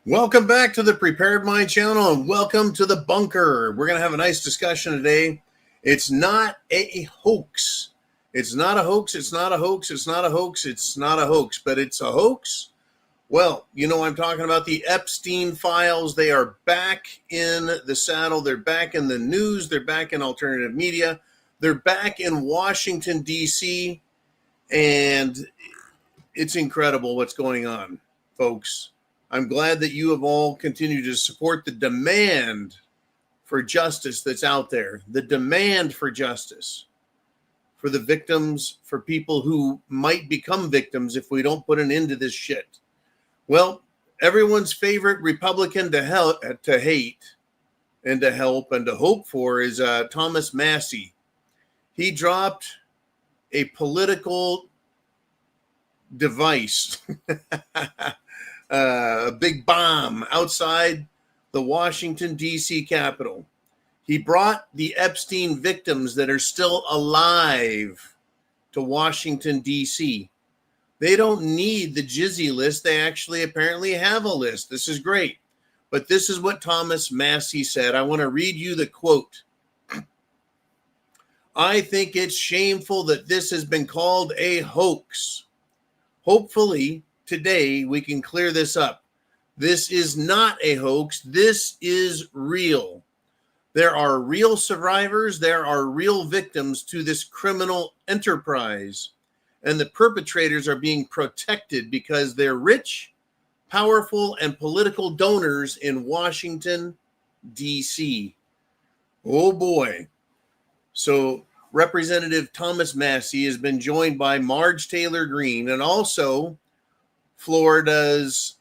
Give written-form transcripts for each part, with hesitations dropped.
Welcome back to the Prepared Mind channel and welcome to the bunker. We're going to have a nice discussion today. It's not a hoax. It's not a hoax. It's not a hoax. It's not a hoax. It's not a hoax, but it's a hoax. Well, I'm talking about the Epstein files. They are back in the saddle. They're back in the news. They're back in alternative media. They're back in Washington, D.C. And it's incredible what's going on, folks. I'm glad that you have all continued to support the demand for justice that's out there, the demand for justice for the victims, for people who might become victims if we don't put an end to this shit. Well, everyone's favorite Republican to hate and to help and to hope for is Thomas Massie. He dropped a political device. A big bomb outside the Washington, D.C. Capitol. He brought the Epstein victims that are still alive to Washington, D.C. They don't need the jizzy list. They actually apparently have a list. This is great. But this is what Thomas Massie said. I want to read you the quote. I think it's shameful that this has been called a hoax. Hopefully, today, we can clear this up. This is not a hoax. This is real. There are real survivors. There are real victims to this criminal enterprise. And the perpetrators are being protected because they're rich, powerful, and political donors in Washington, D.C. Oh, boy. So Representative Thomas Massie has been joined by Marge Taylor Greene and also Florida's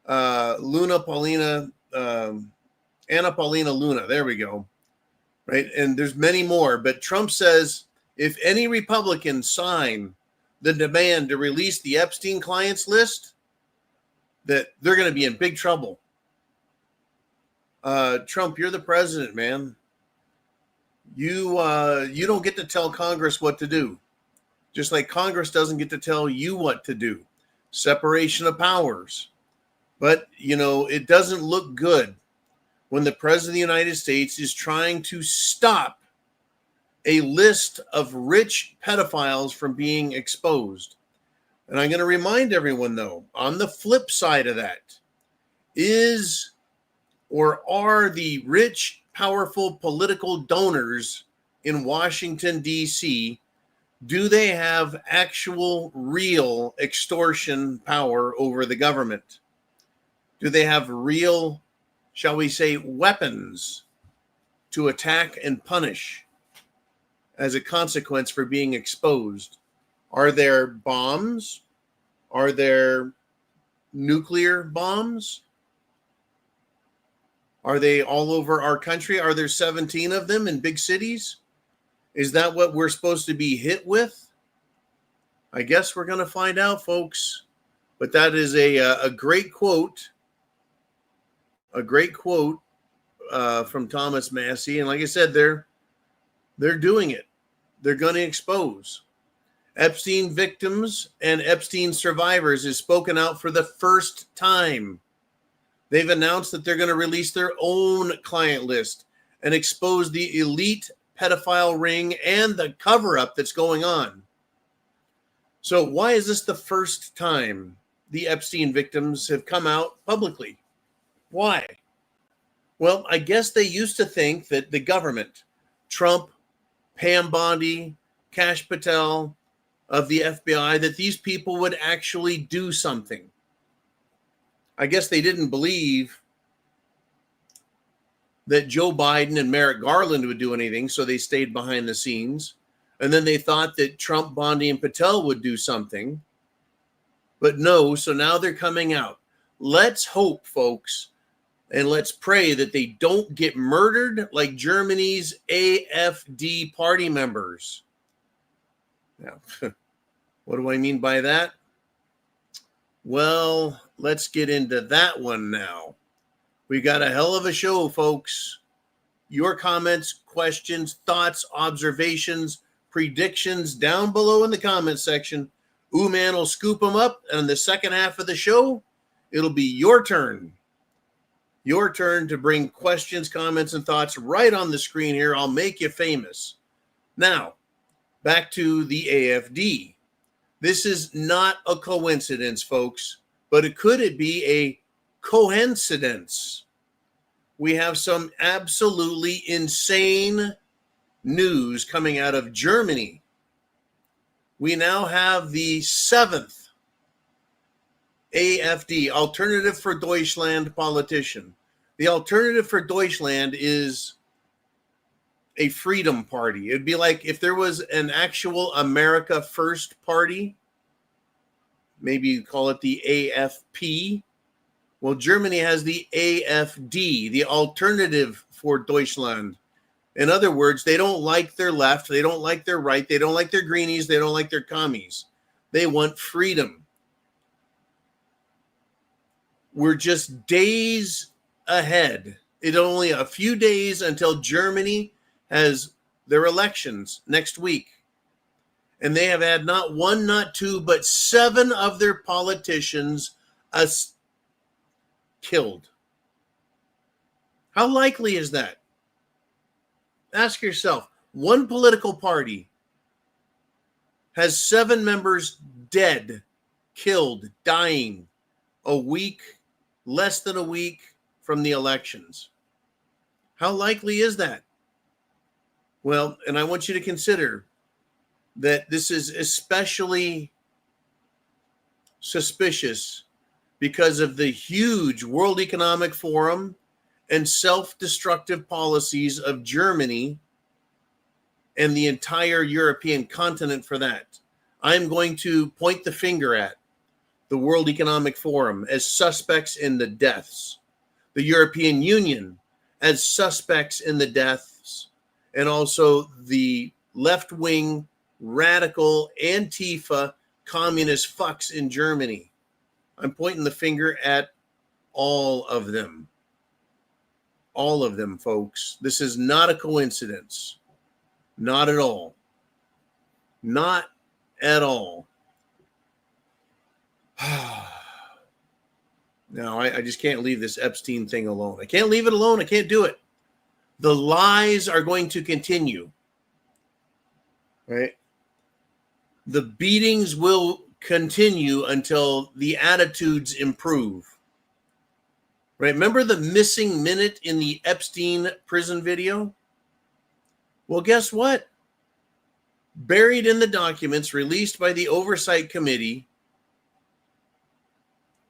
Anna Paulina Luna. There we go. Right. And there's many more. But Trump says if any Republicans sign the demand to release the Epstein clients list, that they're going to be in big trouble. Trump, you're the president, man. You don't get to tell Congress what to do, just like Congress doesn't get to tell you what to do. Separation of powers. But, it doesn't look good when the president of the United States is trying to stop a list of rich pedophiles from being exposed. And I'm going to remind everyone, though, on the flip side of that, are the rich, powerful political donors in Washington, D.C., do they have actual, real extortion power over the government? Do they have real, shall we say, weapons to attack and punish as a consequence for being exposed? Are there bombs? Are there nuclear bombs? Are they all over our country? Are there 17 of them in big cities? Is that what we're supposed to be hit with? I guess we're going to find out, folks. But that is a great quote. A great quote from Thomas Massie. And like I said, they're doing it. They're going to expose. Epstein victims and Epstein survivors is spoken out for the first time. They've announced that they're going to release their own client list and expose the elite pedophile ring and the cover-up that's going on. So why is this the first time the Epstein victims have come out publicly? Why? Well, I guess they used to think that the government, Trump, Pam Bondi, Kash Patel of the FBI, that these people would actually do something. I guess they didn't believe that Joe Biden and Merrick Garland would do anything, so they stayed behind the scenes. And then they thought that Trump, Bondi, and Patel would do something. But no, so now they're coming out. Let's hope, folks, and let's pray that they don't get murdered like Germany's AfD party members. Now, what do I mean by that? Well, let's get into that one now. We got a hell of a show, folks. Your comments, questions, thoughts, observations, predictions down below in the comment section. Man will scoop them up, and in the second half of the show, it'll be your turn Your turn to bring questions, comments, and thoughts right on the screen here. I'll make you famous. Now, back to the AFD. This is not a coincidence, folks, but could it be a coincidence? We have some absolutely insane news coming out of Germany. We now have the 7th AFD, Alternative for Deutschland politician. The Alternative for Deutschland is a freedom party. It'd be like if there was an actual America First party, maybe you call it the AFP. Well, Germany has the AFD, the Alternative for Deutschland. In other words, they don't like their left, they don't like their right, they don't like their greenies, they don't like their commies. They want freedom. We're just days ahead. It's only a few days until Germany has their elections next week. And they have had not one, not two, but 7 of their politicians killed. How likely is that? Ask yourself. One political party has 7 members dead, killed, dying a week, less than a week from the elections. How likely is that? Well, and I want you to consider that this is especially suspicious because of the huge World Economic Forum and self-destructive policies of Germany and the entire European continent for that. I'm going to point the finger at the World Economic Forum as suspects in the deaths, the European Union as suspects in the deaths, and also the left-wing, radical, Antifa, communist fucks in Germany. I'm pointing the finger at all of them. All of them, folks. This is not a coincidence. Not at all. Not at all. No, I just can't leave this Epstein thing alone. I can't leave it alone. I can't do it. The lies are going to continue. Right? The beatings will continue until the attitudes improve. Right? Remember the missing minute in the Epstein prison video? Well, guess what? Buried in the documents released by the Oversight Committee,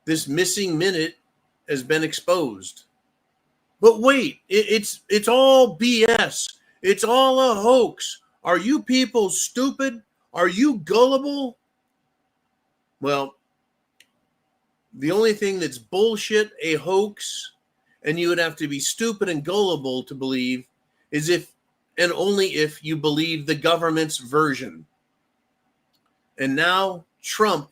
this missing minute has been exposed. But wait, it's all BS. It's all a hoax. Are you people stupid? Are you gullible? Well, the only thing that's bullshit, a hoax, and you would have to be stupid and gullible to believe is if and only if you believe the government's version. And now Trump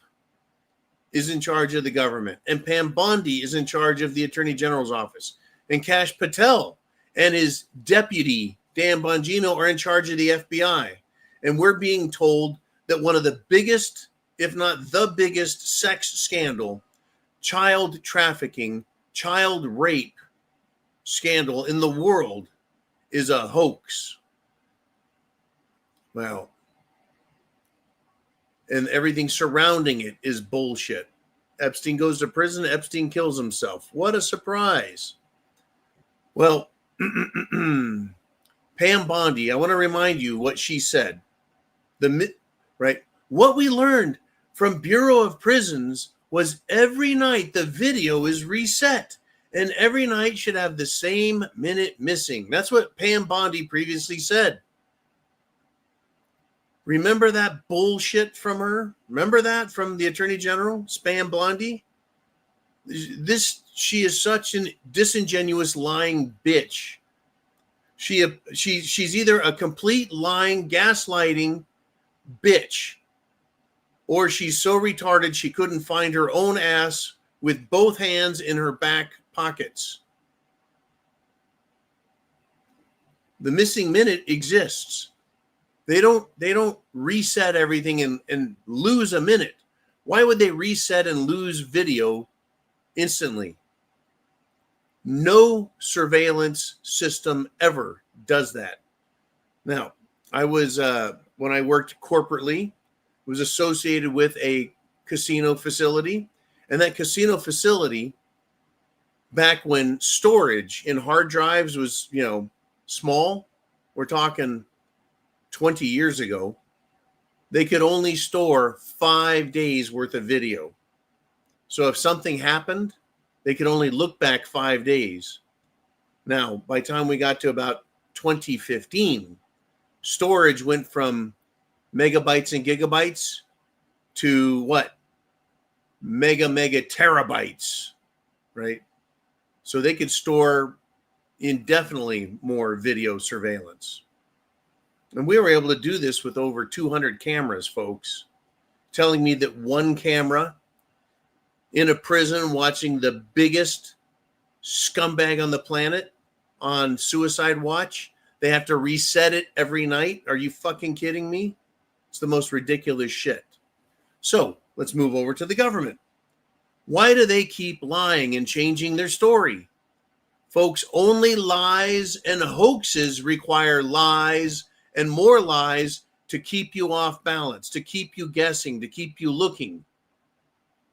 is in charge of the government, and Pam Bondi is in charge of the Attorney General's office, and Kash Patel and his deputy, Dan Bongino, are in charge of the FBI. And we're being told that one of the biggest, if not the biggest, sex scandal, child trafficking, child rape scandal in the world is a hoax. Well, and everything surrounding it is bullshit. Epstein goes to prison. Epstein kills himself. What a surprise. Well, Pam Bondi, I want to remind you what she said. Right? What we learned from Bureau of Prisons was every night the video is reset, and every night should have the same minute missing. That's what Pam Bondi previously said. Remember that bullshit from her? Remember that from the Attorney General, Pam Bondi? She is such a disingenuous lying bitch. She's either a complete lying, gaslighting bitch, or she's so retarded she couldn't find her own ass with both hands in her back pockets. The missing minute exists. They don't reset everything and lose a minute. Why would they reset and lose video instantly? No surveillance system ever does that. Now, I was, when I worked corporately, was associated with a casino facility. And that casino facility, back when storage in hard drives was, small, we're talking 20 years ago, they could only store 5 days worth of video. So if something happened, they could only look back 5 days. Now, by the time we got to about 2015, storage went from megabytes and gigabytes to what? Mega terabytes, right? So they could store indefinitely more video surveillance. And we were able to do this with over 200 cameras, folks, telling me that one camera in a prison watching the biggest scumbag on the planet on suicide watch, they have to reset it every night. Are you fucking kidding me? It's the most ridiculous shit. So let's move over to the government. Why do they keep lying and changing their story? Folks, only lies and hoaxes require lies and more lies to keep you off balance, to keep you guessing, to keep you looking.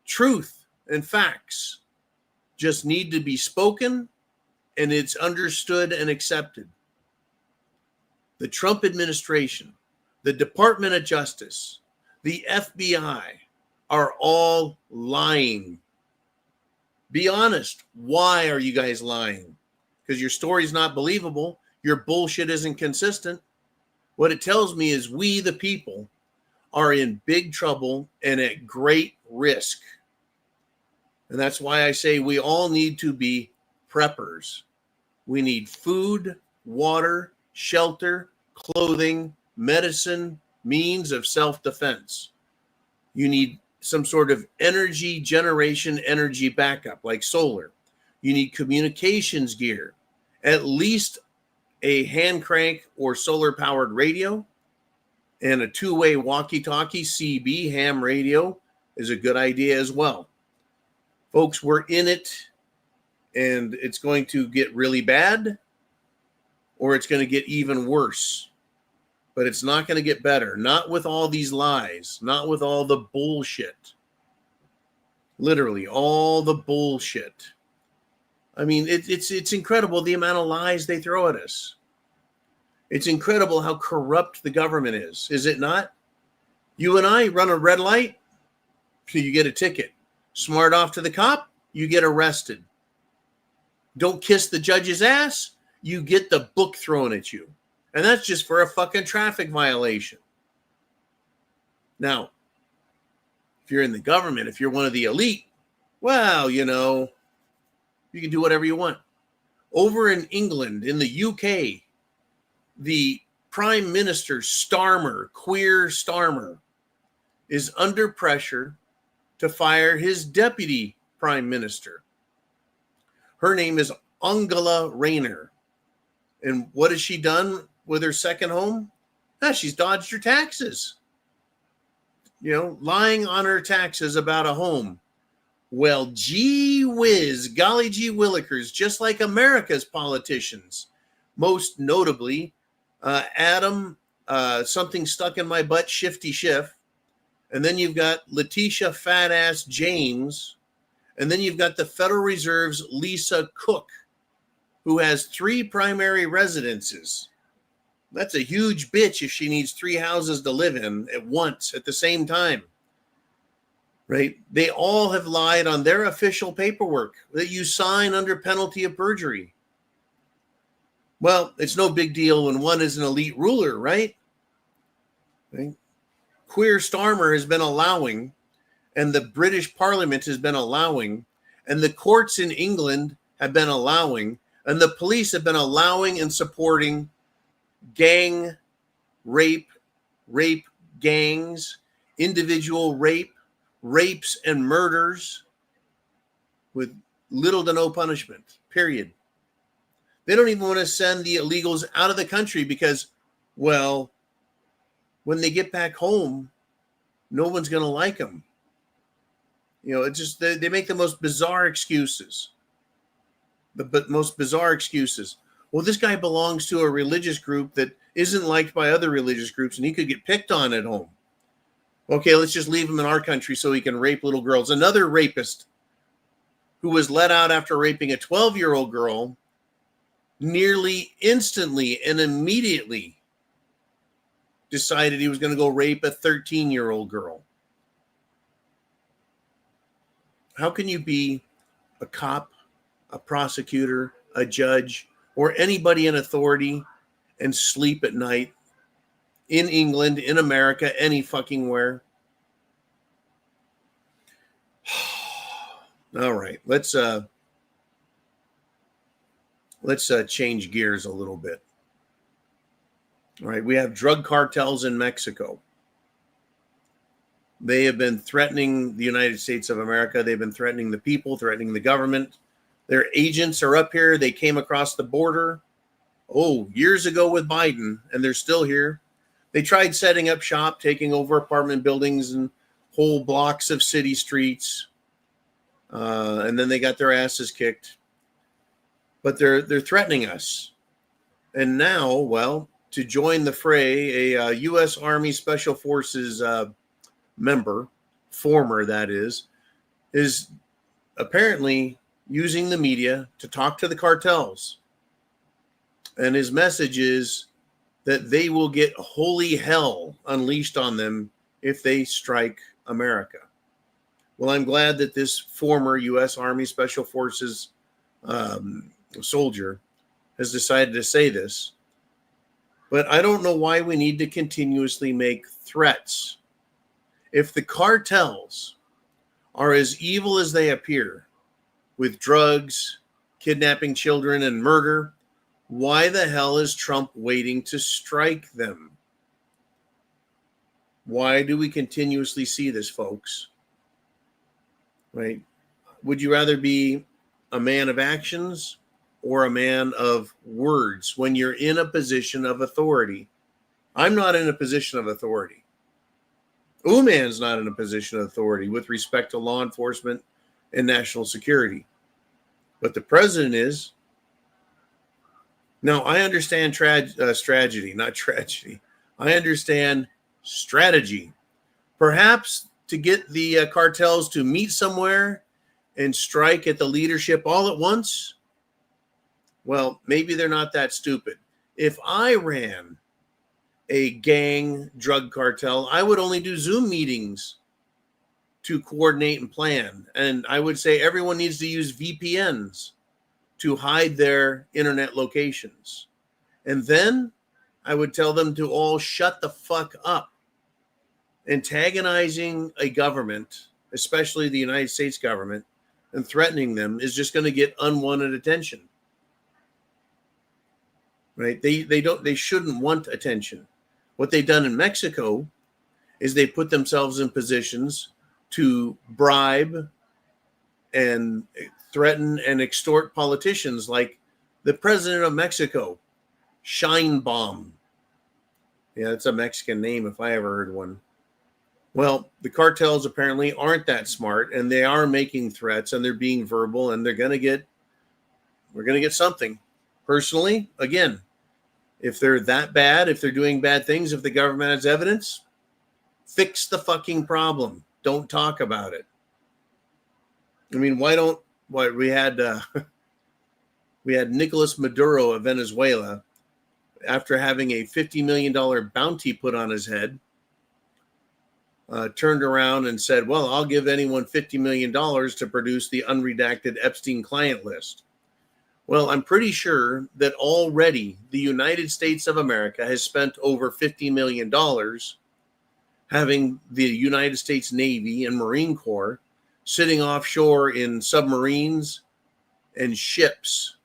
Truth and facts just need to be spoken, and it's understood and accepted. The Trump administration, the Department of Justice, the FBI are all lying. Be honest. Why are you guys lying? Because your story's not believable. Your bullshit isn't consistent. What it tells me is we, the people, are in big trouble and at great risk. And that's why I say we all need to be preppers. We need food, water, shelter, clothing, medicine, means of self-defense. You need some sort of energy generation, energy backup like solar. You need communications gear, at least a hand crank or solar powered radio, and a two-way walkie-talkie CB ham radio is a good idea as well. Folks, we're in it, and it's going to get really bad, or it's going to get even worse. But it's not going to get better. Not with all these lies. Not with all the bullshit. Literally, all the bullshit. I mean, it's incredible the amount of lies they throw at us. It's incredible how corrupt the government is it not? You and I run a red light, you get a ticket. Smart off to the cop, you get arrested. Don't kiss the judge's ass, you get the book thrown at you. And that's just for a fucking traffic violation. Now, if you're in the government, if you're one of the elite, well, you can do whatever you want. Over in England, in the UK, the Prime Minister Starmer, queer Starmer, is under pressure to fire his deputy Prime Minister. Her name is Angela Rayner. And what has she done with her second home? She's dodged her taxes. Lying on her taxes about a home. Well, gee whiz, golly gee willikers, just like America's politicians. Most notably, Adam, something stuck in my butt, Shifty Schiff. And then you've got Letitia Fat Ass James. And then you've got the Federal Reserve's Lisa Cook, who has 3 primary residences. That's a huge bitch if she needs 3 houses to live in at once, at the same time. Right? They all have lied on their official paperwork that you sign under penalty of perjury. Well, it's no big deal when one is an elite ruler, right? Queer Starmer has been allowing, and the British Parliament has been allowing, and the courts in England have been allowing, and the police have been allowing and supporting gang rape gangs, individual rapes and murders with little to no punishment, period. They don't even want to send the illegals out of the country because, well, when they get back home, no one's going to like them. It's just, they make the most bizarre excuses. the most bizarre excuses. Well, this guy belongs to a religious group that isn't liked by other religious groups, and he could get picked on at home. Okay, let's just leave him in our country so he can rape little girls. Another rapist who was let out after raping a 12-year-old girl nearly instantly and immediately decided he was going to go rape a 13-year-old girl. How can you be a cop, a prosecutor, a judge, or anybody in authority and sleep at night in England, in America, any fucking where? All right, let's change gears a little bit. All right, we have drug cartels in Mexico. They have been threatening the United States of America. They've been threatening the people, threatening the government. Their agents are up here. They came across the border, years ago with Biden, and they're still here. They tried setting up shop, taking over apartment buildings and whole blocks of city streets, and then they got their asses kicked. But they're threatening us. And now, well, to join the fray, a U.S. Army Special Forces member, former that is apparently using the media to talk to the cartels. And his message is that they will get holy hell unleashed on them if they strike America. Well, I'm glad that this former U.S. Army Special Forces soldier has decided to say this. But I don't know why we need to continuously make threats. If the cartels are as evil as they appear, with drugs, kidnapping children, and murder, why the hell is Trump waiting to strike them? Why do we continuously see this, folks? Right? Would you rather be a man of actions or a man of words when you're in a position of authority? I'm not in a position of authority. Uman's not in a position of authority with respect to law enforcement and national security. But the president is. Now, I understand strategy, not tragedy. I understand strategy. Perhaps to get the cartels to meet somewhere and strike at the leadership all at once. Well, maybe they're not that stupid. If I ran a gang drug cartel, I would only do Zoom meetings to coordinate and plan. And I would say everyone needs to use VPNs to hide their internet locations. And then I would tell them to all shut the fuck up. Antagonizing a government, especially the United States government, and threatening them is just going to get unwanted attention. Right? They shouldn't want attention. What they've done in Mexico is they put themselves in positions to bribe and threaten and extort politicians like the president of Mexico, Sheinbaum. Yeah, that's a Mexican name if I ever heard one. Well, the cartels apparently aren't that smart, and they are making threats, and they're being verbal, and we're going to get something. Personally, again, if they're that bad, if they're doing bad things, if the government has evidence, fix the fucking problem. Don't talk about it. I mean, we had Nicolas Maduro of Venezuela, after having a $50 million bounty put on his head, turned around and said, well, I'll give anyone $50 million to produce the unredacted Epstein client list. Well, I'm pretty sure that already the United States of America has spent over $50 million having the United States Navy and Marine Corps sitting offshore in submarines and ships,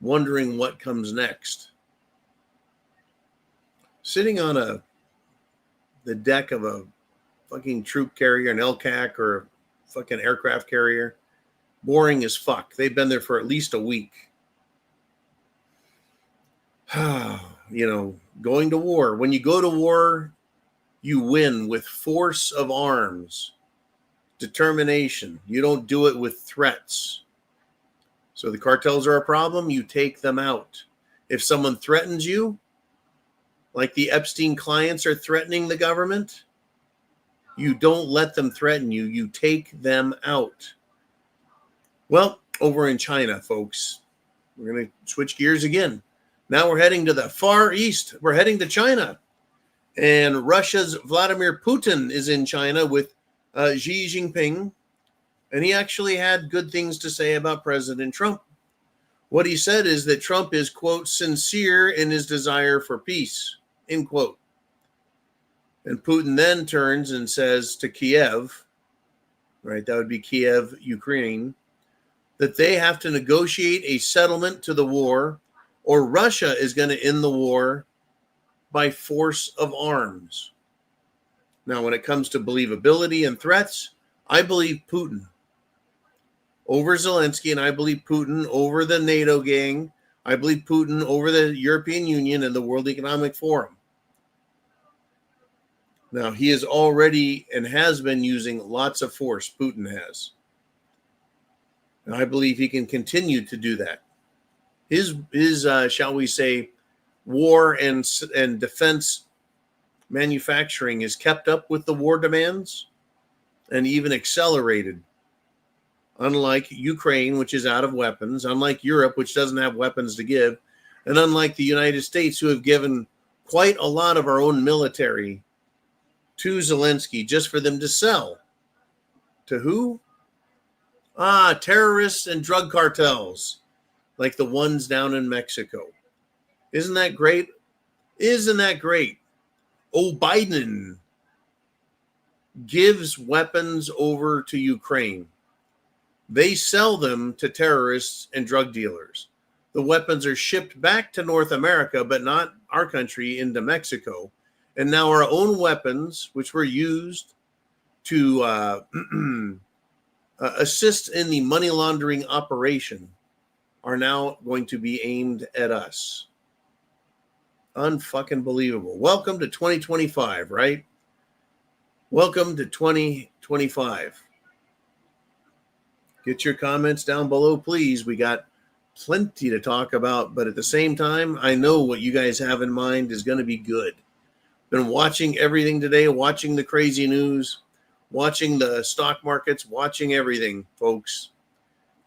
wondering what comes next. Sitting on the deck of a fucking troop carrier, an LCAC or a fucking aircraft carrier, boring as fuck. They've been there for at least a week. Going to war. When you go to war, you win with force of arms, determination. You don't do it with threats. So the cartels are a problem. You take them out. If someone threatens you, like the Epstein clients are threatening the government, you don't let them threaten you. You take them out. Well, over in China, folks, we're going to switch gears again. Now we're heading to the Far East. We're heading to China. And Russia's Vladimir Putin is in China with Xi Jinping. And he actually had good things to say about President Trump. What he said is that Trump is, quote, sincere in his desire for peace, end quote. And Putin then turns and says to Kiev, right, that would be Kiev, Ukraine, that they have to negotiate a settlement to the war, or Russia is going to end the war by force of arms. Now, when it comes to believability and threats, I believe Putin over Zelensky, and I believe Putin over the NATO gang. I believe Putin over the European Union and the World Economic Forum. Now, he is already and has been using lots of force, Putin has. And I believe he can continue to do that. His shall we say, war and defense manufacturing is kept up with the war demands and even accelerated. Unlike Ukraine, which is out of weapons, unlike Europe, which doesn't have weapons to give, and unlike the United States, who have given quite a lot of our own military to Zelensky just for them to sell. To who? Terrorists and drug cartels, like the ones down in Mexico. Isn't that great? Isn't that great? Oh, Biden gives weapons over to Ukraine. They sell them to terrorists and drug dealers. The weapons are shipped back to North America, but not our country, into Mexico. And now our own weapons, which were used to assist in the money laundering operation, are now going to be aimed at us. Unfucking believable. Welcome to 2025, right? Welcome to 2025. Get your comments down below, please. We got plenty to talk about, but at the same time, I know what you guys have in mind is going to be good. Been watching everything today, watching the crazy news, watching the stock markets, watching everything, folks.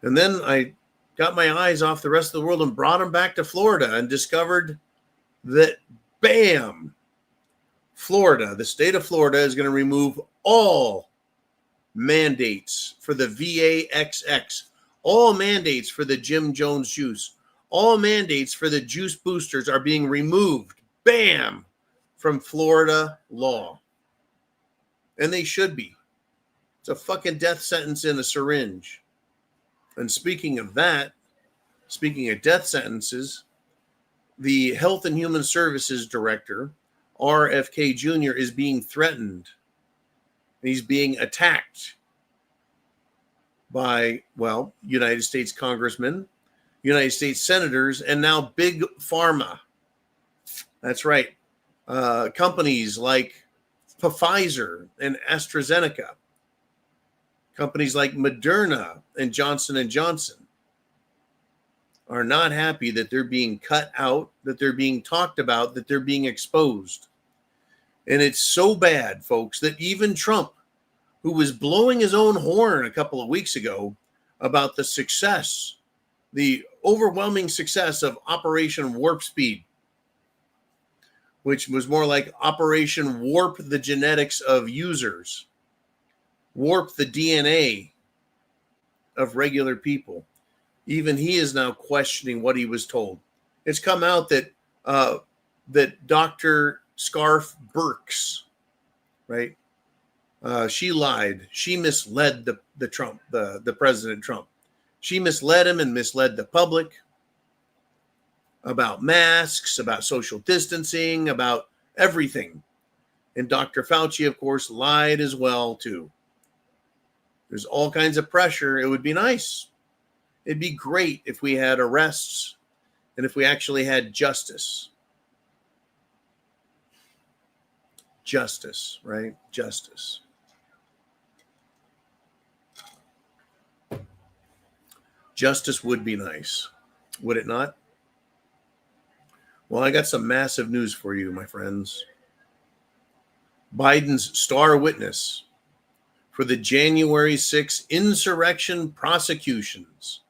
And then I got my eyes off the rest of the world and brought them back to Florida and discovered that, bam, Florida, the state of Florida, is going to remove all mandates for the VAXX, all mandates for the Jim Jones juice, all mandates for the juice boosters are being removed, bam, from Florida law. And they should be. It's a fucking death sentence in a syringe. And speaking of that, speaking of death sentences, the Health and Human Services Director, RFK Jr., is being threatened. He's being attacked by, well, United States congressmen, United States senators, and now big pharma. That's right. Companies like Pfizer and AstraZeneca, companies like Moderna and Johnson & Johnson are not happy that they're being cut out, that they're being talked about, that they're being exposed. And it's so bad, folks, that even Trump, who was blowing his own horn a couple of weeks ago about the success, the overwhelming success of Operation Warp Speed, which was more like Operation Warp the genetics of users, warp the DNA of regular people. Even he is now questioning what he was told. It's come out that that Dr. Scarf Burks, right? She lied. She misled the President Trump. She misled him and misled the public about masks, about social distancing, about everything. And Dr. Fauci, of course, lied as well, too. There's all kinds of pressure. It would be nice. It'd be great if we had arrests and if we actually had justice. Justice, right? Justice. Justice would be nice, would it not? Well, I got some massive news for you, my friends. Biden's star witness for the January 6th insurrection prosecutions.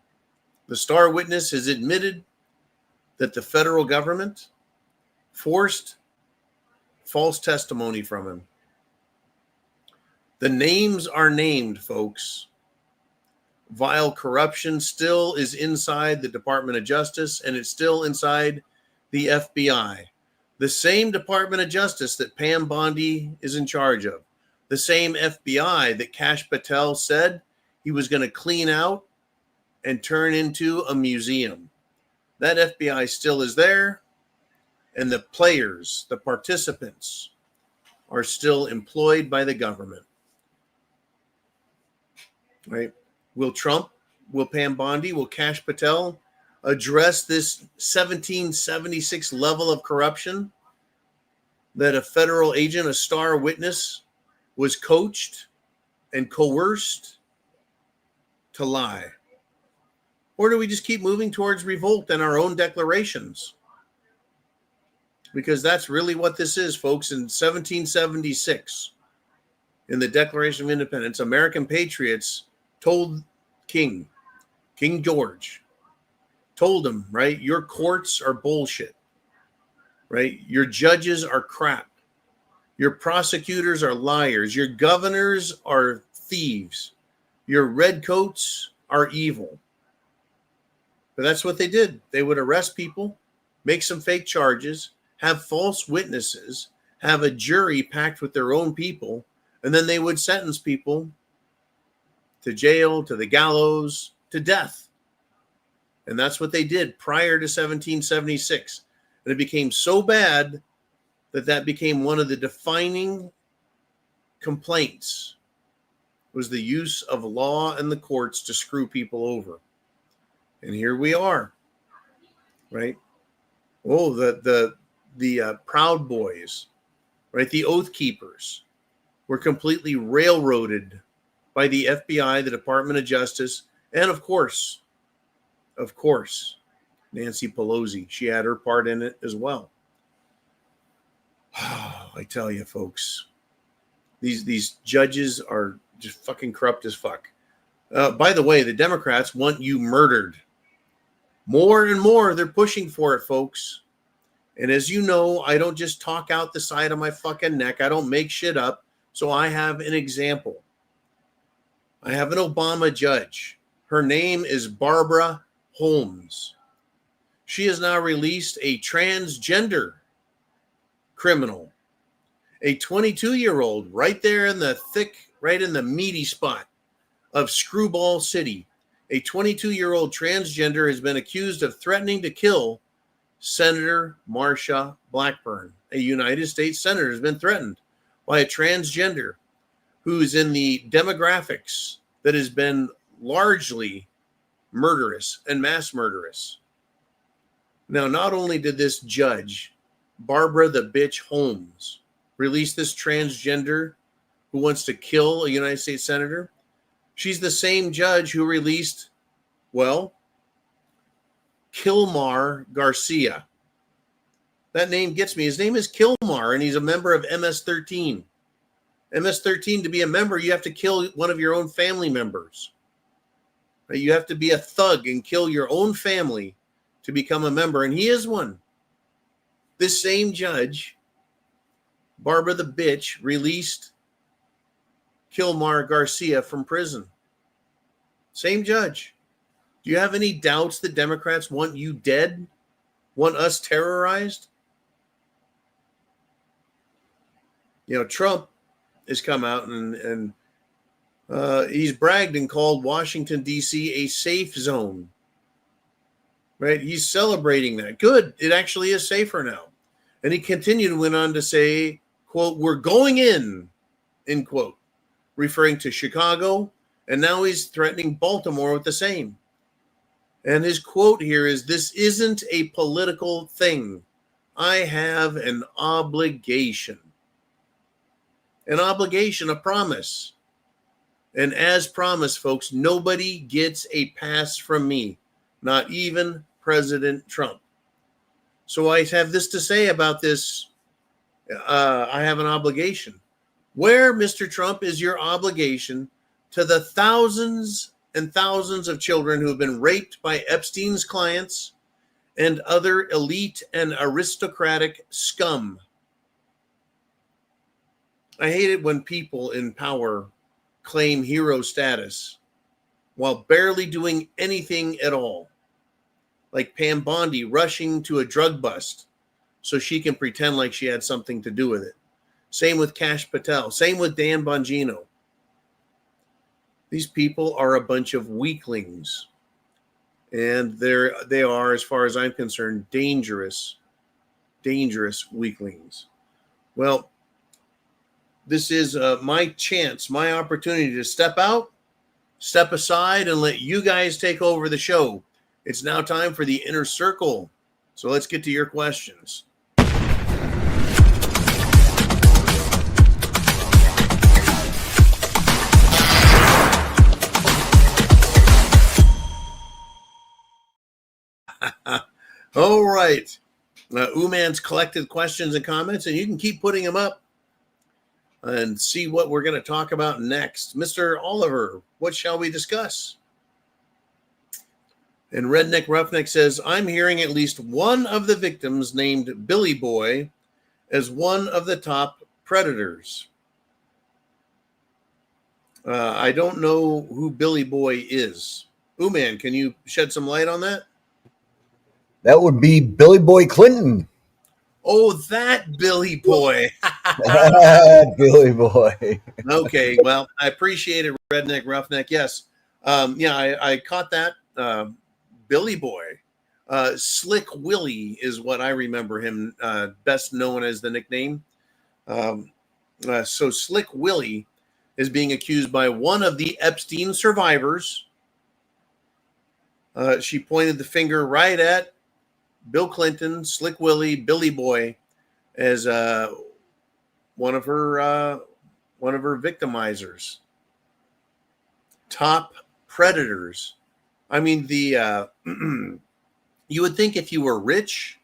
The star witness has admitted that the federal government forced false testimony from him. The names are named, folks. Vile corruption still is inside the Department of Justice, and it's still inside the FBI. The same Department of Justice that Pam Bondi is in charge of. The same FBI that Kash Patel said he was going to clean out and turn into a museum. That FBI still is there, and the players, the participants, are still employed by the government. Right? Will Trump, will Pam Bondi, will Kash Patel address this 1776 level of corruption that a federal agent, a star witness, was coached and coerced to lie? Or do we just keep moving towards revolt and our own declarations? Because that's really what this is, folks. In 1776, in the Declaration of Independence, American patriots told King George, told him, right, your courts are bullshit, right? Your judges are crap. Your prosecutors are liars. Your governors are thieves. Your redcoats are evil. But that's what they did. They would arrest people, make some fake charges, have false witnesses, have a jury packed with their own people, and then they would sentence people to jail, to the gallows, to death. And that's what they did prior to 1776. And it became so bad that became one of the defining complaints, was the use of law and the courts to screw people over. And here we are, right? Oh, the Proud Boys, right? The Oath Keepers were completely railroaded by the FBI, the Department of Justice, and of course, Nancy Pelosi. She had her part in it as well. I tell you, folks, these judges are just fucking corrupt as fuck. By the way, the Democrats want you murdered. More and more, they're pushing for it, folks. And as you know, I don't just talk out the side of my fucking neck. I don't make shit up. So I have an example. I have an Obama judge. Her name is Barbara Holmes. She has now released a transgender criminal, a 22-year-old, right there in the thick, right in the meaty spot of Screwball City. A 22-year-old transgender has been accused of threatening to kill Senator Marsha Blackburn. A United States senator has been threatened by a transgender who's in the demographics that has been largely murderous and mass murderous. Now, not only did this judge, Barbara the bitch Holmes, release this transgender who wants to kill a United States senator, she's the same judge who released, well, Kilmar Garcia. That name gets me. His name is Kilmar, and he's a member of MS-13. MS-13, to be a member, you have to kill one of your own family members. You have to be a thug and kill your own family to become a member, and he is one. This same judge, Barbara the bitch, released Kilmar Garcia from prison. Same judge. Do you have any doubts the Democrats want you dead? Want us terrorized? You know, Trump has come out and he's bragged and called Washington, D.C. a safe zone. Right? He's celebrating that. Good. It actually is safer now. And he went on to say, quote, we're going in, end quote, referring to Chicago. And now he's threatening Baltimore with the same. And his quote here is, this isn't a political thing. I have an obligation. An obligation, a promise. And as promised, folks, nobody gets a pass from me, not even President Trump. So I have this to say about this. I have an obligation. Where, Mr. Trump, is your obligation to the thousands and thousands of children who have been raped by Epstein's clients and other elite and aristocratic scum? I hate it when people in power claim hero status while barely doing anything at all. Like Pam Bondi rushing to a drug bust so she can pretend like she had something to do with it. Same with Kash Patel. Same with Dan Bongino. These people are a bunch of weaklings. And they are, as far as I'm concerned, dangerous weaklings. Well, this is my chance, my opportunity to step out, step aside, and let you guys take over the show. It's now time for the Inner Circle. So let's get to your questions. All right. Uman's collected questions and comments, and you can keep putting them up and see what we're going to talk about next. Mr. Oliver, what shall we discuss? And Redneck Roughneck says, I'm hearing at least one of the victims named Billy Boy as one of the top predators. I don't know who Billy Boy is. Uman, can you shed some light on that? That would be Billy Boy Clinton. Oh, that Billy Boy. Billy Boy. Okay, well, I appreciate it, Redneck Roughneck. Yes. I caught that. Billy Boy. Slick Willie is what I remember him best known as the nickname. So Slick Willie is being accused by one of the Epstein survivors. She pointed the finger right at Bill Clinton, Slick Willie, Billy Boy, as one of her victimizers. Top predators. I mean, the you would think if you were rich,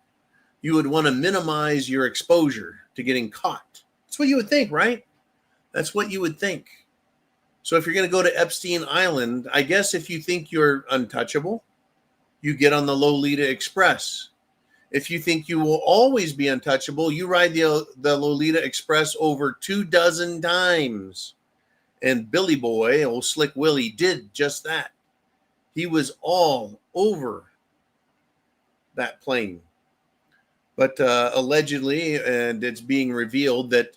you would want to minimize your exposure to getting caught. That's what you would think, right? That's what you would think. So if you're going to go to Epstein Island, I guess if you think you're untouchable, you get on the Lolita Express. If you think you will always be untouchable, you ride the Lolita Express over 24 times. And Billy Boy, old Slick Willie, did just that. He was all over that plane. But allegedly, and it's being revealed that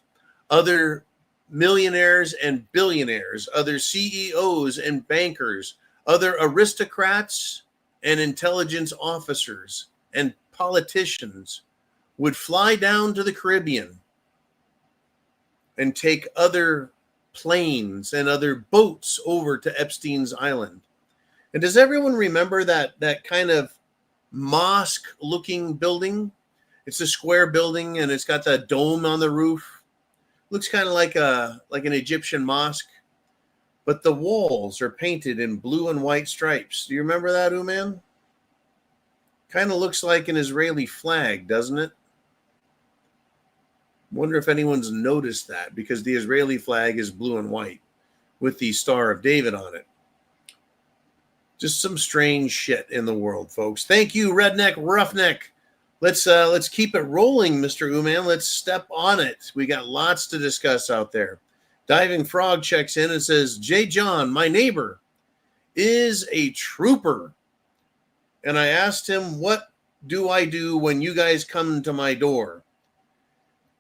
other millionaires and billionaires, other CEOs and bankers, other aristocrats and intelligence officers and politicians would fly down to the Caribbean and take other planes and other boats over to Epstein's Island. And does everyone remember that kind of mosque-looking building? It's a square building, and it's got that dome on the roof. Looks kind of like an Egyptian mosque, but the walls are painted in blue and white stripes. Do you remember that, Uman? Kind of looks like an Israeli flag, doesn't it? Wonder if anyone's noticed that, because the Israeli flag is blue and white with the Star of David on it. Just some strange shit in the world, folks. Thank you, Redneck Roughneck. Let's keep it rolling, Mr. Uman. Let's step on it. We got lots to discuss out there. Diving Frog checks in and says, J. John, my neighbor, is a trooper. And I asked him, what do I do when you guys come to my door?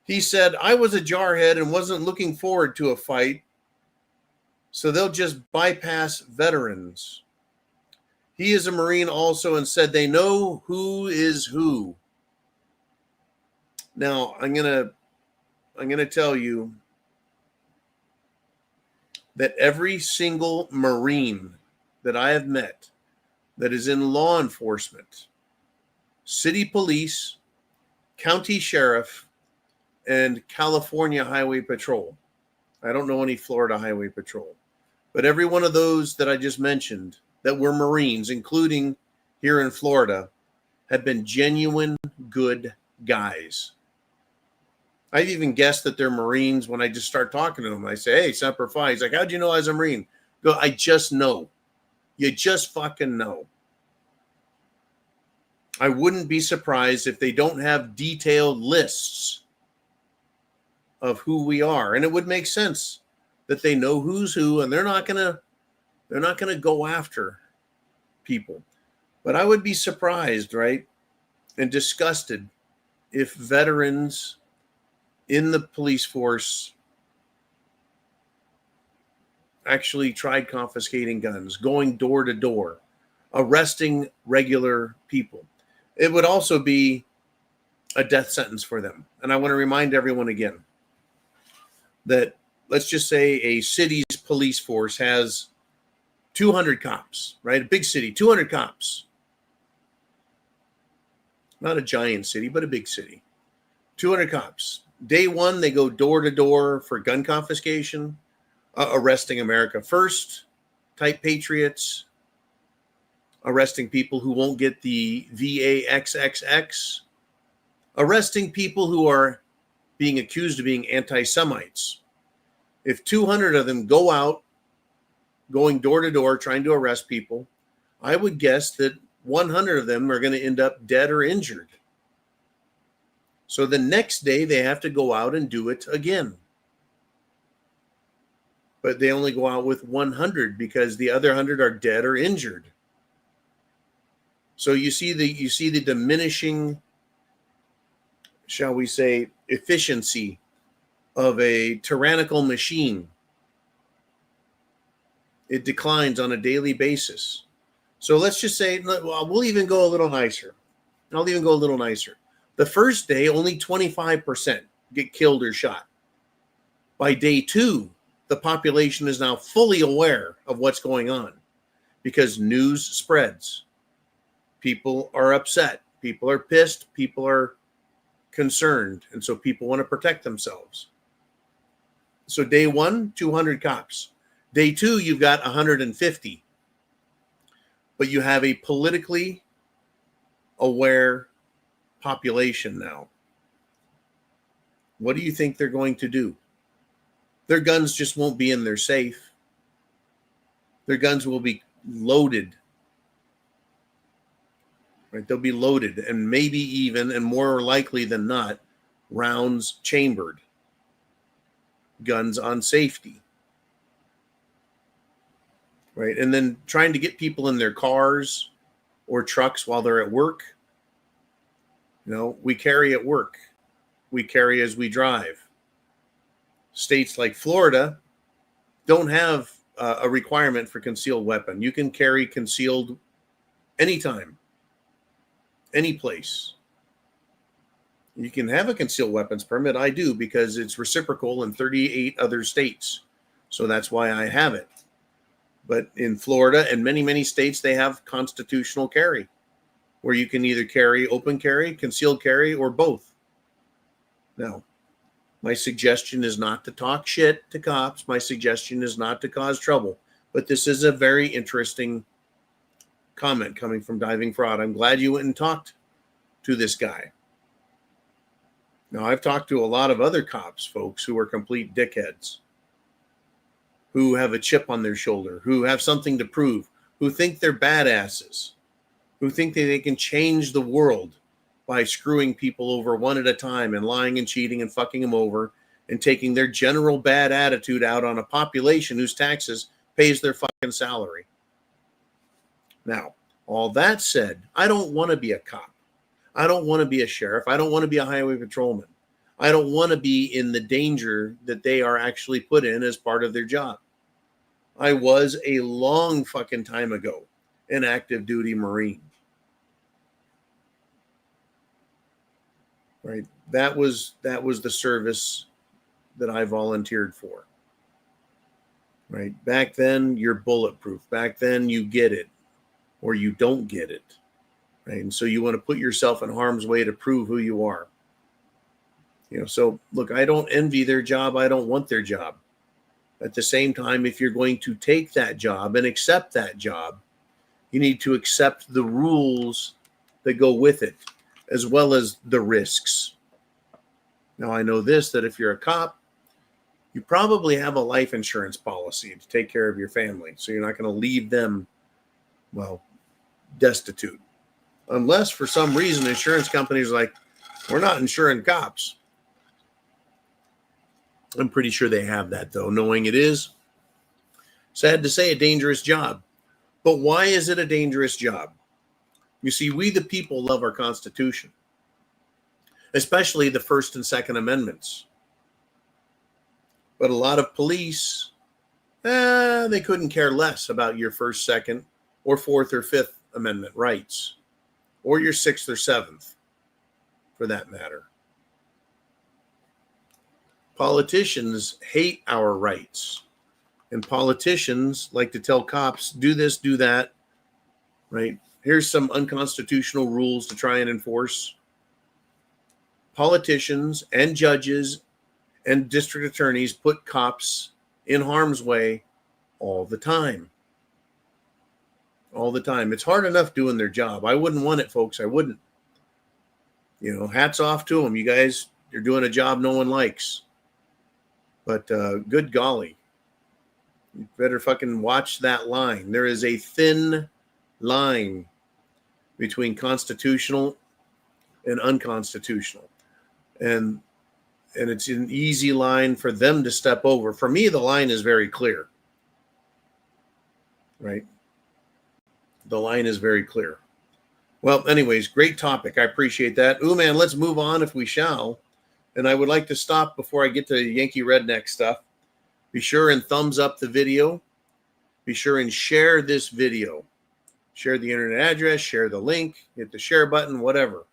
He said, I was a jarhead and wasn't looking forward to a fight, so they'll just bypass veterans. He is a Marine also and said they know who is who. Now, I'm gonna tell you that every single Marine that I have met that is in law enforcement, city police, county sheriff, and California Highway Patrol. I don't know any Florida Highway Patrol. But every one of those that I just mentioned that were Marines, including here in Florida, have been genuine good guys. I've even guessed that they're Marines when I just start talking to them. I say, hey, Semper Fi. He's like, how'd you know I was a Marine? Go, I just know. You just fucking know. I wouldn't be surprised if they don't have detailed lists of who we are. And it would make sense that they know who's who, and they're not gonna go after people. But I would be surprised, right? And disgusted if veterans in the police force actually tried confiscating guns, going door to door, arresting regular people. It would also be a death sentence for them. And I want to remind everyone again that, let's just say a city's police force has 200 cops, right? A big city, 200 cops. Not a giant city, but a big city. 200 cops. Day one, they go door to door for gun confiscation, arresting America First type patriots, arresting people who won't get the VAXXX, arresting people who are being accused of being anti-Semites. If 200 of them go out, going door to door, trying to arrest people, I would guess that 100 of them are going to end up dead or injured. So the next day they have to go out and do it again. But they only go out with 100 because the other 100 are dead or injured. So you see the diminishing, shall we say, efficiency of a tyrannical machine. It declines on a daily basis. So let's just say, we'll even go a little nicer. I'll even go a little nicer. The first day, only 25% get killed or shot. By day two, the population is now fully aware of what's going on because news spreads. People are upset. People are pissed. People are concerned. And so people want to protect themselves. So day one, 200 cops. Day two, you've got 150. But you have a politically aware population now. What do you think they're going to do? Their guns just won't be in their safe. Their guns will be loaded. Right? They'll be loaded, and maybe even, and more likely than not, rounds chambered. Guns on safety. Right? And then trying to get people in their cars or trucks while they're at work. We carry at work. We carry as we drive. States like Florida don't have a requirement for concealed weapon. You can carry concealed anytime, any place. You can have a concealed weapons permit. I do because it's reciprocal in 38 other states. So that's why I have it. But in Florida and many, many states, they have constitutional carry, where you can either carry open carry, concealed carry, or both. Now, my suggestion is not to talk shit to cops. My suggestion is not to cause trouble. But this is a very interesting comment coming from Diving Fraud. I'm glad you went and talked to this guy. Now, I've talked to a lot of other cops, folks, who are complete dickheads, who have a chip on their shoulder, who have something to prove, who think they're badasses, who think that they can change the world by screwing people over one at a time and lying and cheating and fucking them over and taking their general bad attitude out on a population whose taxes pays their fucking salary. Now, all that said, I don't want to be a cop. I don't want to be a sheriff. I don't want to be a highway patrolman. I don't want to be in the danger that they are actually put in as part of their job. I was a long fucking time ago an active duty Marine. Right? That was the service that I volunteered for. Right? Back then, you're bulletproof. Back then, you get it or you don't get it. Right? And so you want to put yourself in harm's way to prove who you are. So look, I don't envy their job. I don't want their job. At the same time, if you're going to take that job and accept that job, you need to accept the rules that go with it, as well as the risks. Now, I know this, that if you're a cop, you probably have a life insurance policy to take care of your family. So you're not going to leave them, well, destitute. Unless for some reason insurance companies are like, we're not insuring cops. I'm pretty sure they have that, though, knowing it is, sad to say, a dangerous job. But why is it a dangerous job? You see, we the people love our Constitution, especially the First and Second Amendments. But a lot of police, they couldn't care less about your First, Second, or Fourth or Fifth Amendment rights, or your Sixth or Seventh, for that matter. Politicians hate our rights. And politicians like to tell cops, do this, do that, right? Here's some unconstitutional rules to try and enforce. Politicians and judges and district attorneys put cops in harm's way all the time. All the time. It's hard enough doing their job. I wouldn't want it, folks. I wouldn't. You know, hats off to them. You guys, you're doing a job no one likes. But good golly. You better fucking watch that line. There is a thin line between constitutional and unconstitutional. And it's an easy line for them to step over. For me, the line is very clear. Right? The line is very clear. Well, anyways, great topic. I appreciate that. Ooh, man, let's move on if we shall. And I would like to stop before I get to Yankee Redneck stuff. Be sure and thumbs up the video. Be sure and share this video. Share the internet address, share the link, hit the share button, whatever.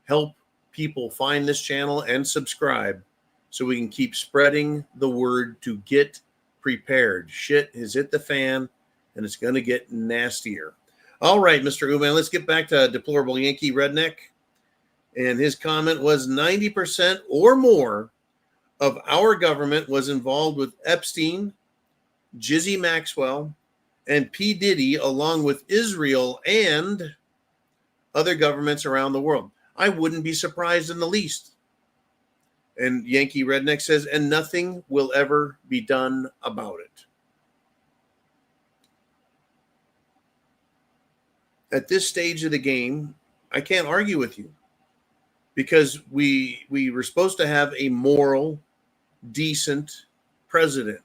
Help people find this channel and subscribe so we can keep spreading the word to get prepared. Shit has hit the fan and it's going to get nastier. All right, Mr. Uman, let's get back to Deplorable Yankee Redneck. And his comment was 90% or more of our government was involved with Epstein, Jizzy Maxwell, and P. Diddy, along with Israel and other governments around the world. I wouldn't be surprised in the least. And Yankee Redneck says, and nothing will ever be done about it. At this stage of the game, I can't argue with you. Because we were supposed to have a moral, decent president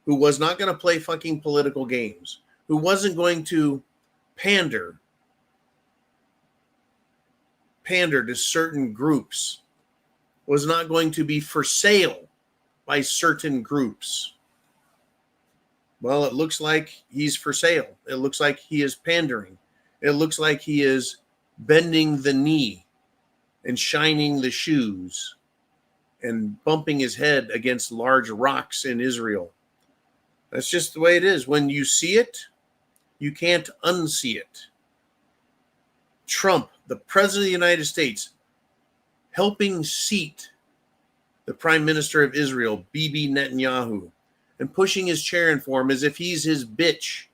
who was not going to play fucking political games, who wasn't going to pander to certain groups, was not going to be for sale by certain groups. Well, it looks like he's for sale. It looks like he is pandering. It looks like he is bending the knee and shining the shoes and bumping his head against large rocks in Israel. That's just the way it is. When you see it, you can't unsee it. Trump, the president of the United States, helping seat the prime minister of Israel, Bibi Netanyahu, and pushing his chair in for him as if he's his bitch,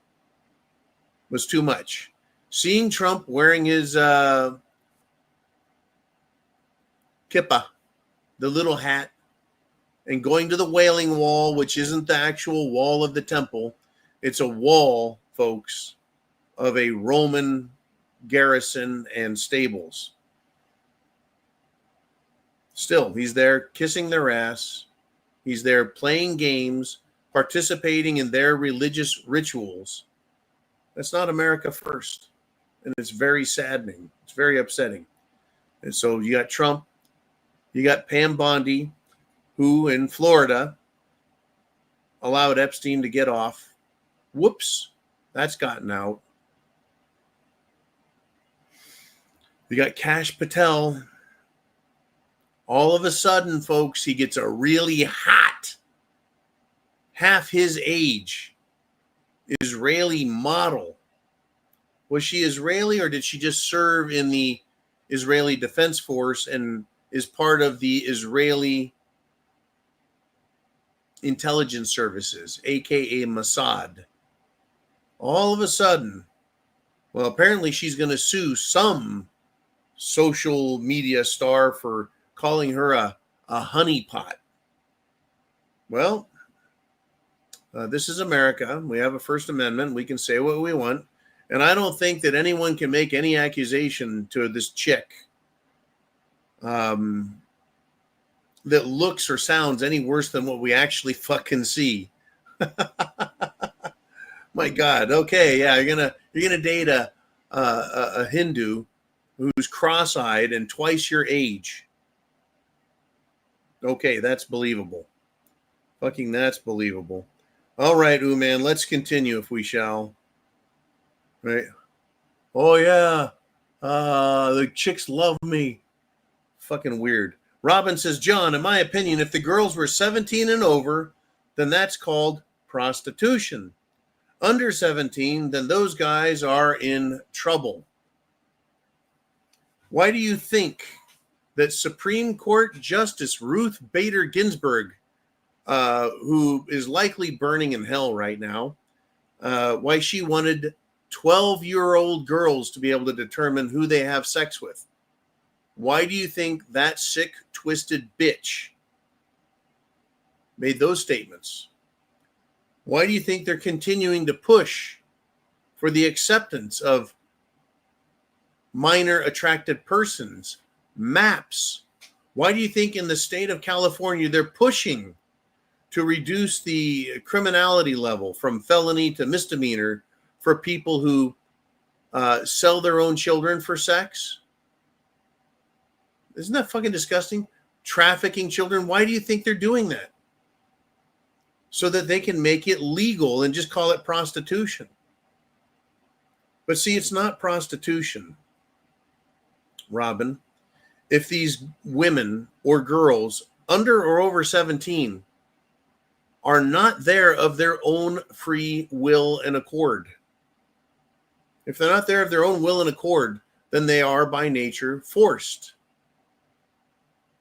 was too much. Seeing Trump wearing his kippah, the little hat, and going to the Wailing Wall, which isn't the actual wall of the temple. It's a wall, folks, of a Roman garrison and stables. Still, he's there kissing their ass. He's there playing games, participating in their religious rituals. That's not America first. And it's very saddening. It's very upsetting. And so you got Trump. You got Pam Bondi, who in Florida allowed Epstein to get off. Whoops, that's gotten out. You got Kash Patel. All of a sudden, folks, he gets a really hot, half his age, Israeli model. Was she Israeli or did she just serve in the Israeli Defense Force and is part of the Israeli intelligence services, aka Mossad. All of a sudden, well, apparently she's going to sue some social media star for calling her a honeypot. Well, this is America. We have a First Amendment. We can say what we want. And I don't think that anyone can make any accusation to this chick that looks or sounds any worse than what we actually fucking see. My God. Okay, yeah, you're gonna date a Hindu who's cross-eyed and twice your age. Okay, that's believable. Fucking that's believable. All right, man, let's continue if we shall. Right. Oh yeah. The chicks love me. Fucking weird. Robin says, John, in my opinion, if the girls were 17 and over, then that's called prostitution. Under 17, then those guys are in trouble. Why do you think that Supreme Court Justice Ruth Bader Ginsburg, who is likely burning in hell right now, why she wanted 12-year-old girls to be able to determine who they have sex with? Why do you think that sick, twisted bitch made those statements? Why do you think they're continuing to push for the acceptance of minor attracted persons, MAPS? Why do you think in the state of California they're pushing to reduce the criminality level from felony to misdemeanor for people who sell their own children for sex? Isn't that fucking disgusting? Trafficking children. Why do you think they're doing that? So that they can make it legal and just call it prostitution. But see, it's not prostitution, Robin. If these women or girls under or over 17 are not there of their own free will and accord. If they're not there of their own will and accord, then they are by nature forced,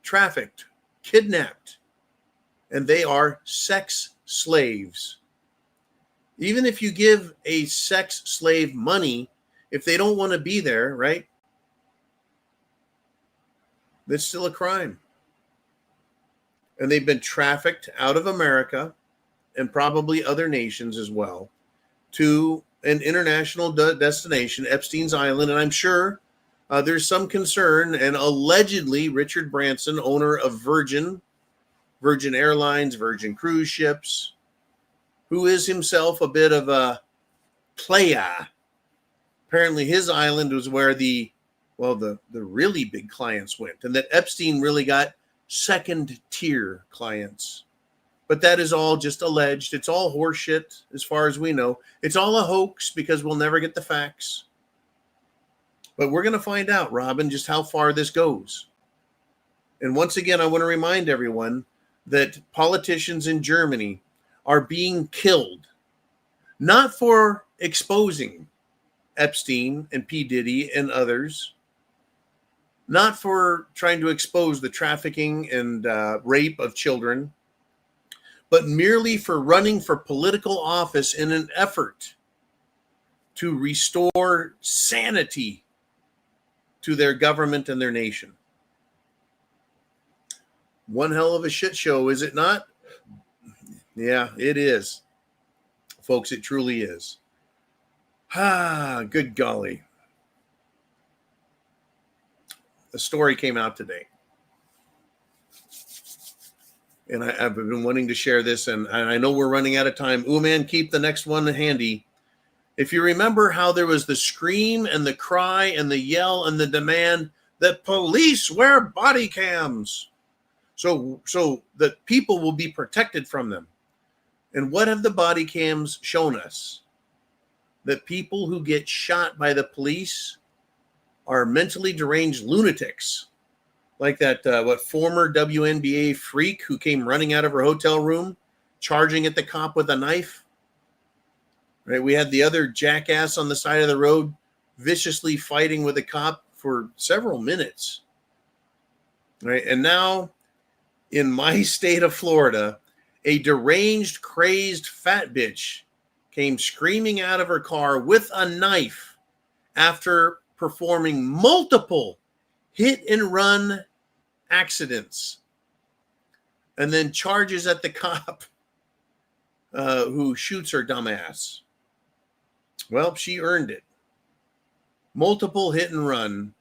trafficked, kidnapped, and they are sex slaves. Even if you give a sex slave money, if they don't want to be there, right? That's still a crime. And they've been trafficked out of America and probably other nations as well to an international destination, Epstein's Island. And I'm sure there's some concern, and allegedly Richard Branson, owner of Virgin Airlines, Virgin Cruise Ships, who is himself a bit of a playa. Apparently his island was where the really big clients went, and that Epstein really got second tier clients. But that is all just alleged. It's all horseshit as far as we know. It's all a hoax because we'll never get the facts. But we're going to find out, Robin, just how far this goes. And once again, I want to remind everyone that politicians in Germany are being killed, not for exposing Epstein and P. Diddy and others, not for trying to expose the trafficking and rape of children, but merely for running for political office in an effort to restore sanity to their government and their nation. One hell of a shit show, is it not? Yeah, it is. Folks, it truly is. Good golly. A story came out today. And I've been wanting to share this, and I know we're running out of time. Man, keep the next one handy. If you remember how there was the scream and the cry and the yell and the demand that police wear body cams so that people will be protected from them. And what have the body cams shown us? That people who get shot by the police are mentally deranged lunatics. Like that, former WNBA freak who came running out of her hotel room, charging at the cop with a knife. Right? We had the other jackass on the side of the road, viciously fighting with a cop for several minutes. Right? And now, in my state of Florida, A deranged, crazed fat bitch came screaming out of her car with a knife after performing multiple hit and run accidents, and then charges at the cop who shoots her dumbass. Well, she earned it. Multiple hit and run,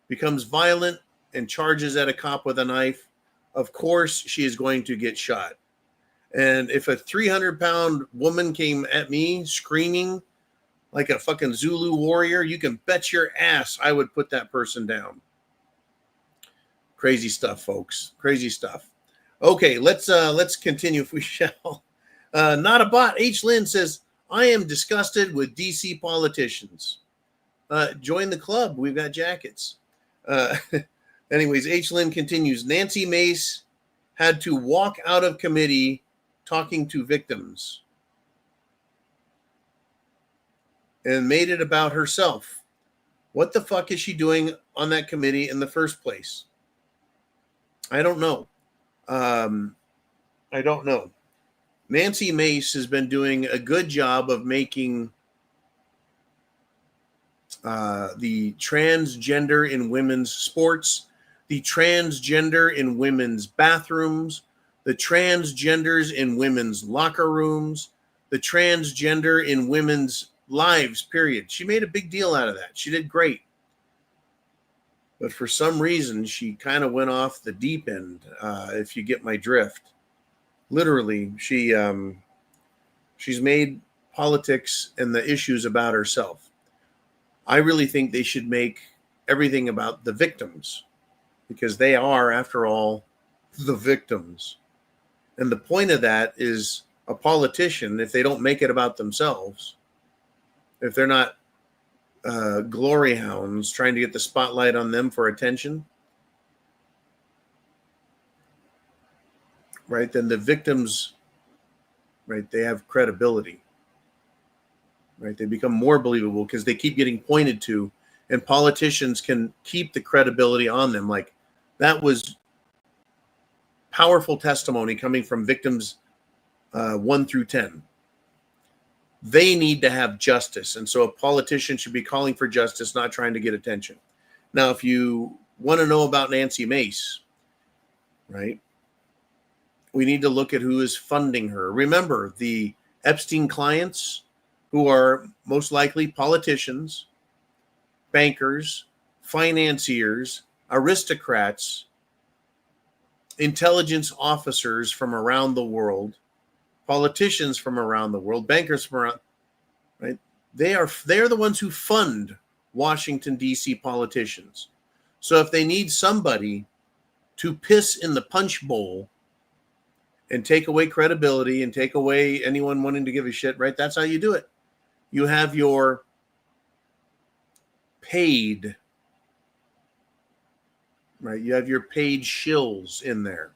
becomes violent, and charges at a cop with a knife. Of course, she is going to get shot. And if a 300-pound woman came at me screaming like a fucking Zulu warrior, you can bet your ass I would put that person down. Crazy stuff, folks. Crazy stuff. Okay, let's continue if we shall. Not a bot. H. Lynn says, I am disgusted with DC politicians. Join the club. We've got jackets. Anyways, H. Lynn continues. Nancy Mace had to walk out of committee talking to victims and made it about herself. What the fuck is she doing on that committee in the first place? I don't know. I don't know. Nancy Mace has been doing a good job of making the transgender in women's sports, the transgender in women's bathrooms, the transgenders in women's locker rooms, the transgender in women's lives, period. She made a big deal out of that. She did great. But for some reason, she kind of went off the deep end, if you get my drift. Literally, she's made politics and the issues about herself. I really think they should make everything about the victims, because they are, after all, the victims. And the point of that is, a politician, if they don't make it about themselves, if they're not glory hounds trying to get the spotlight on them for attention, right, then the victims, right, they have credibility, right? They become more believable because they keep getting pointed to, and politicians can keep the credibility on them. Like, that was powerful testimony coming from victims 1 through 10. They need to have justice. And so a politician should be calling for justice, not trying to get attention. Now, if you want to know about Nancy Mace, right, we need to look at who is funding her. Remember, the Epstein clients, who are most likely politicians, bankers, financiers, aristocrats, intelligence officers from around the world, politicians from around the world, bankers from around, right? They're the ones who fund Washington, D.C. politicians. So if they need somebody to piss in the punch bowl and take away credibility and take away anyone wanting to give a shit, right? That's how you do it. You have your paid, right? You have your paid shills in there,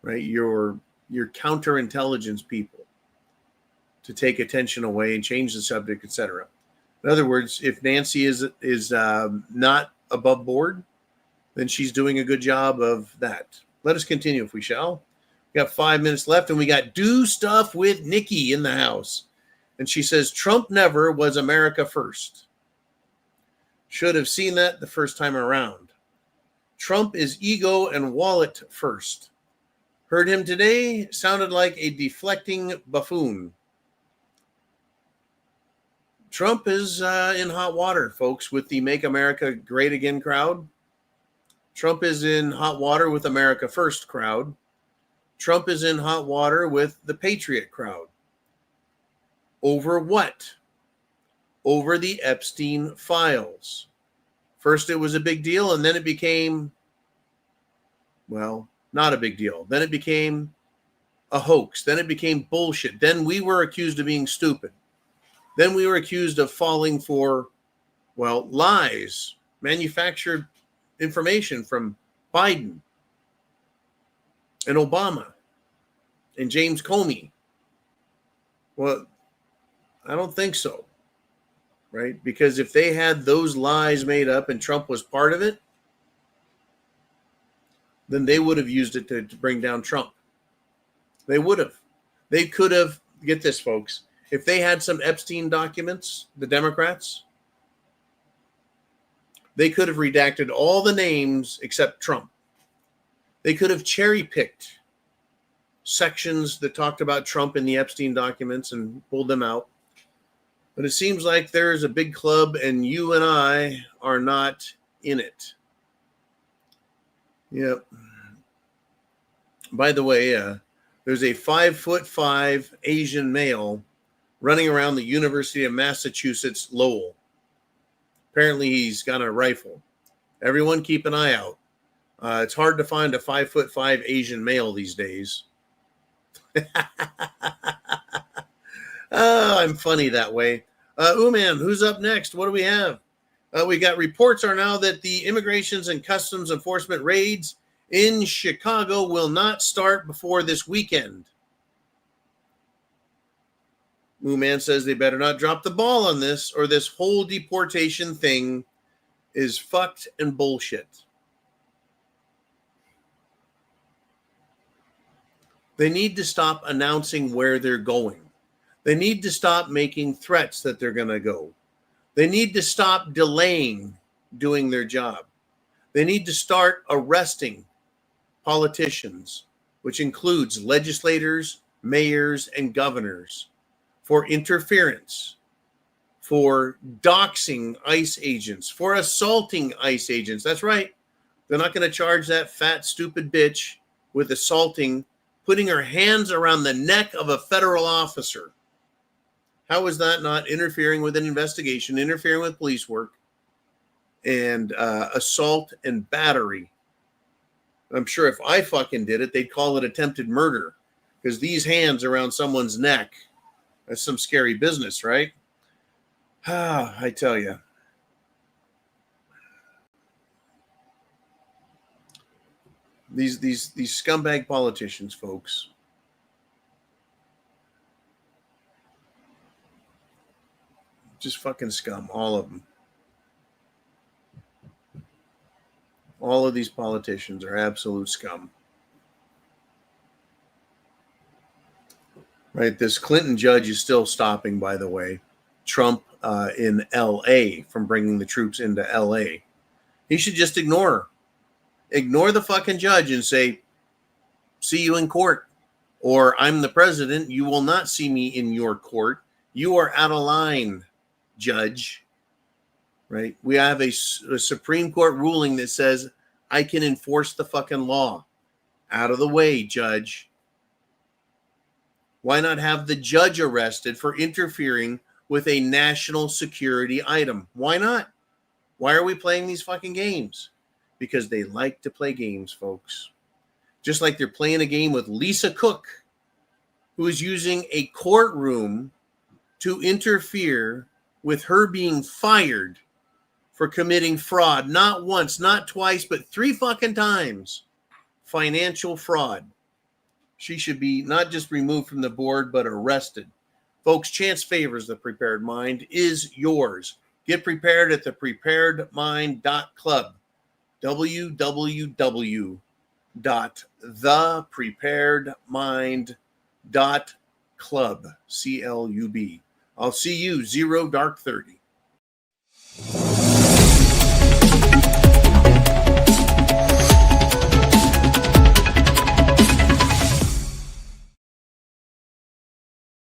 right? Your counterintelligence people to take attention away and change the subject, etc. In other words, if Nancy is not above board, then she's doing a good job of that. Let us continue, if we shall. We got 5 minutes left, and we got Do Stuff with Nikki in the house. And she says, Trump never was America first. Should have seen that the first time around. Trump is ego and wallet first. Heard him today, sounded like a deflecting buffoon. Trump is in hot water, folks, with the Make America Great Again crowd. Trump is in hot water with America First crowd. Trump is in hot water with the Patriot crowd. Over what? Over the Epstein files. First it was a big deal, and then it became, well, not a big deal. Then it became a hoax. Then it became bullshit. Then we were accused of being stupid. Then we were accused of falling for, well, lies, manufactured information from Biden and Obama and James Comey. Well, I don't think so, right? Because if they had those lies made up and Trump was part of it, then they would have used it to bring down Trump. They would have. They could have, get this, folks, if they had some Epstein documents, the Democrats, they could have redacted all the names except Trump. They could have cherry-picked sections that talked about Trump in the Epstein documents and pulled them out. But it seems like there is a big club and you and I are not in it. Yep. By the way, there's a 5'5" Asian male running around the University of Massachusetts Lowell. Apparently he's got a rifle. Everyone keep an eye out. It's hard to find a 5'5" Asian male these days. Oh, I'm funny that way. Man, who's up next? What do we have? We got reports are now that the immigrations and customs enforcement raids in Chicago will not start before this weekend. Man says they better not drop the ball on this, or this whole deportation thing is fucked and bullshit. They need to stop announcing where they're going. They need to stop making threats that they're going to go. They need to stop delaying doing their job. They need to start arresting politicians, which includes legislators, mayors, and governors, for interference, for doxing ICE agents, for assaulting ICE agents. That's right. They're not going to charge that fat, stupid bitch with assaulting, putting her hands around the neck of a federal officer. How is that not interfering with an investigation, interfering with police work, and assault and battery? I'm sure if I fucking did it, they'd call it attempted murder, because these hands around someone's neck, that's some scary business, right? I tell you. These scumbag politicians, folks. Just fucking scum, all of them. All of these politicians are absolute scum. Right, this Clinton judge is still stopping, by the way, Trump in L.A. from bringing the troops into L.A. He should just ignore her. Ignore the fucking judge and say, see you in court. Or I'm the president. You will not see me in your court. You are out of line, judge. Right? We have a Supreme Court ruling that says I can enforce the fucking law. Out of the way, judge. Why not have the judge arrested for interfering with a national security item? Why not? Why are we playing these fucking games? Because they like to play games, folks. Just like they're playing a game with Lisa Cook, who is using a courtroom to interfere with her being fired for committing fraud. Not once, not twice, but 3 fucking times. Financial fraud. She should be not just removed from the board, but arrested. Folks, chance favors the prepared mind is yours. Get prepared at thepreparedmind.club. www.thepreparedmind.club. CLUB. I'll see you 0 dark 30.